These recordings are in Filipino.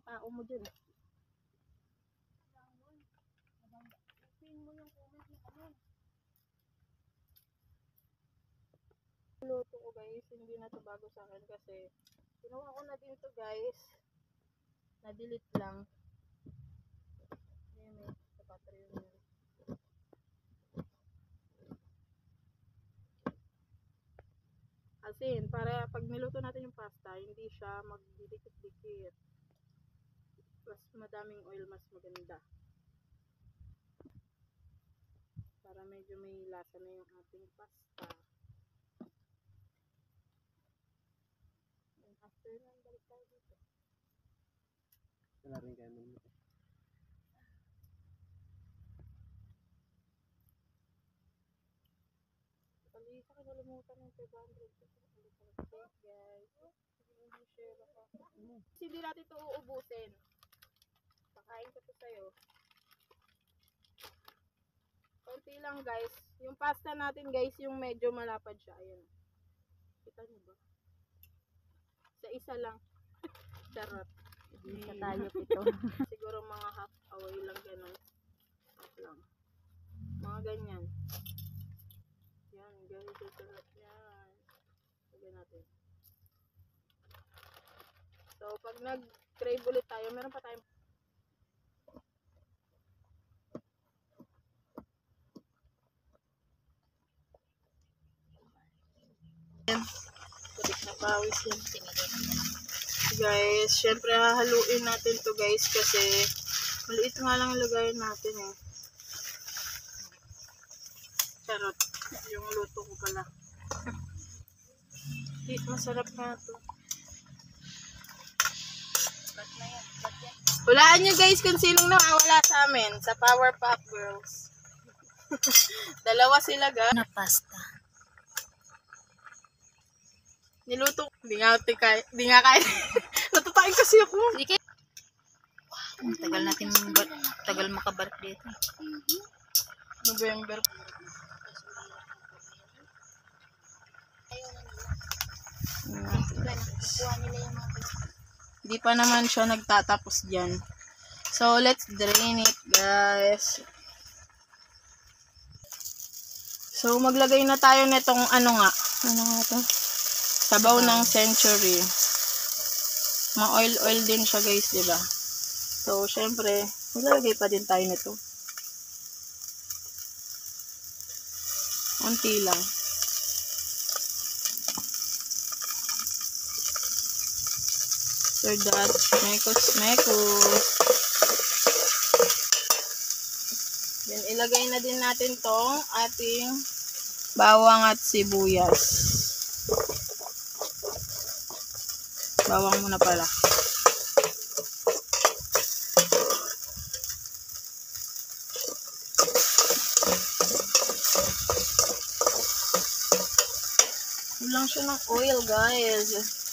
tao mo dyan. Pin mo yung comment ng ano. Luto ko guys, hindi na to bago sa akin kasi ginawa ko na din to guys. Na-delete lang. Ayan eh, sa Patreon yun. Asin, para pag niluto natin yung pasta, hindi siya magdidikit-dikit. Mas madaming oil, mas maganda. Para medyo may lasa na yung ating pasta. And after nun, balik tayo dito. Wala rin kayo nito. Palisa ka nalimutan ng 500 guys. Hindi natin ito uubusin. Pakain ko ito sa'yo. Konti lang guys. Yung pasta natin guys, yung medyo malapad siya. Ayan. Kita niyo ba? Sa isa lang. Charot. Isa tayo ito. Siguro mga half away lang ganun. Half lang. Mga ganyan. Yan guys. Sarap yan. Lagyan natin. So pag nag-crave ulit tayo, meron pa tayong putik na pawis yan. Guys, syempre hahaluin natin to guys kasi maliit nga lang ilagayin natin eh. Charot. Yung luto ko pala. Masarap na to. Hulaan nyo guys kung sinong nakawala sa amin sa Powerpuff Girls. Dalawa sila ga. Na pasta. Niluto. Di nga kaya. Natutayin kasi ako. Sige. Ang tagal makabalik dito. November. Hindi pa naman siya nagtatapos dyan. So, let's drain it, guys. So, maglagay na tayo nitong ano nga ito? Sabaw ng Century. Ma-oil din siya, guys, diba? So, syempre, maglalagay pa din tayo nito. Unti lang. After that, mekos. Then, ilagay na din natin tong ating bawang at sibuyas. Bawang muna pala. Kulang siya ng oil, guys.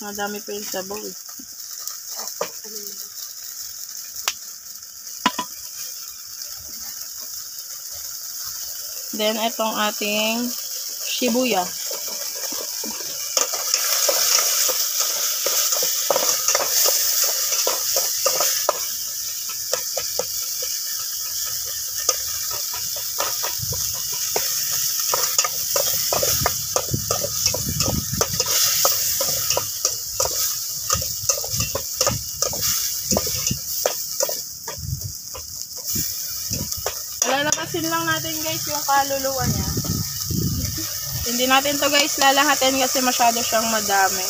Madami pa yung sabaw eh. Then, itong ating shibuya. Lalakasin lang natin guys yung kaluluwa niya. Hindi natin to guys lalahatin kasi masyado siyang madami.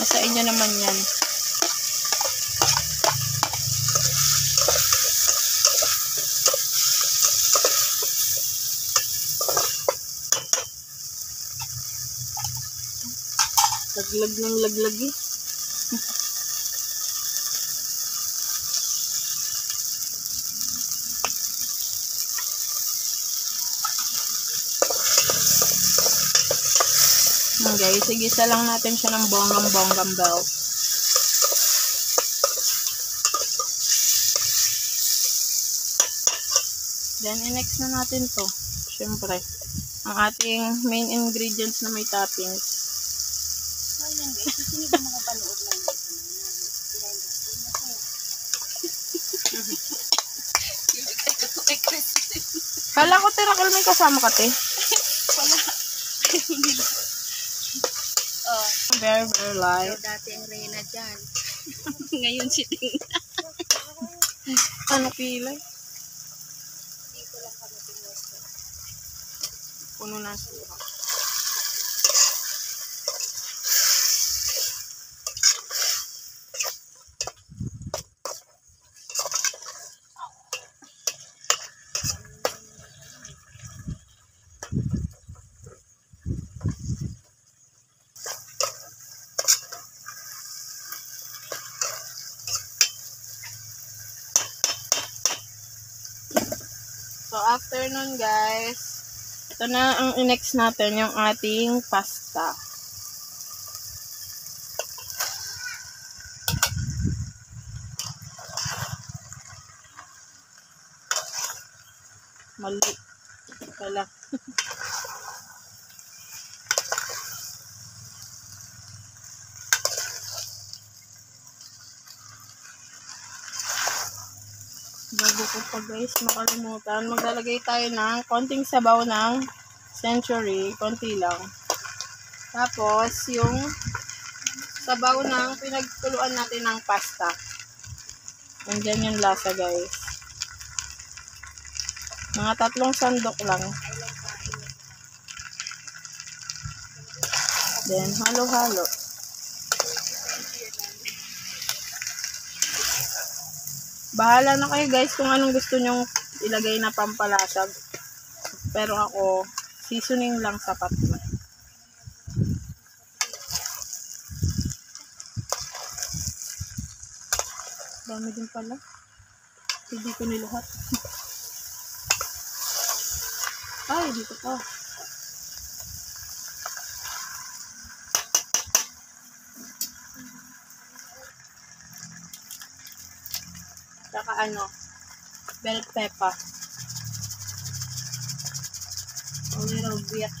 Nasa inyo naman yan. Laglag ng laglag eh. Guys, igisa lang natin siya ng bonggam bell. Then, i-next na natin to. Siyempre, ang ating main ingredients na may toppings. Ayan guys, sino ba makapanood lang? Kala ko tirakal may kasama ka, te. Oh, Very, very light. so dati ang Reyna dyan. Ngayon si Tina. Ano pilay? Dito lang kami pinusto. Puno na sura. So, after nun, guys, ito na ang next natin, yung ating pasta. Mali. Wala. Bago ko pa guys, makalimutan. Maglalagay tayo ng konting sabaw ng Century. Konti lang. Tapos, yung sabaw ng pinagkuluan natin ng pasta. Nandyan yung lasa guys. Mga 3 sandok lang. Then, halo-halo. Bahala na kayo guys kung anong gusto nyong ilagay na pampalasag. Pero ako, seasoning lang sapat na. Dami din pala. Hindi ko nilahat. Ay, dito pa. Saka ano, bell pepper. A little bit.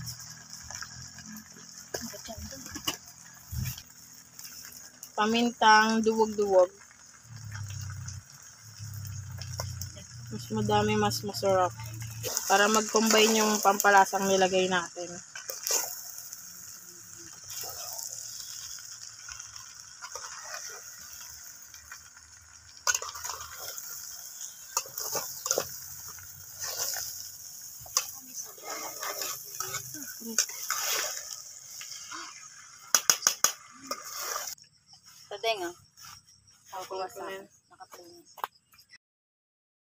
Pamintang duwog-duwog. Mas madami, mas masarap. Para mag-combine yung pampalasang nilagay natin. Sa denga. Ako Kuha sa ko na yun. nakaplinis.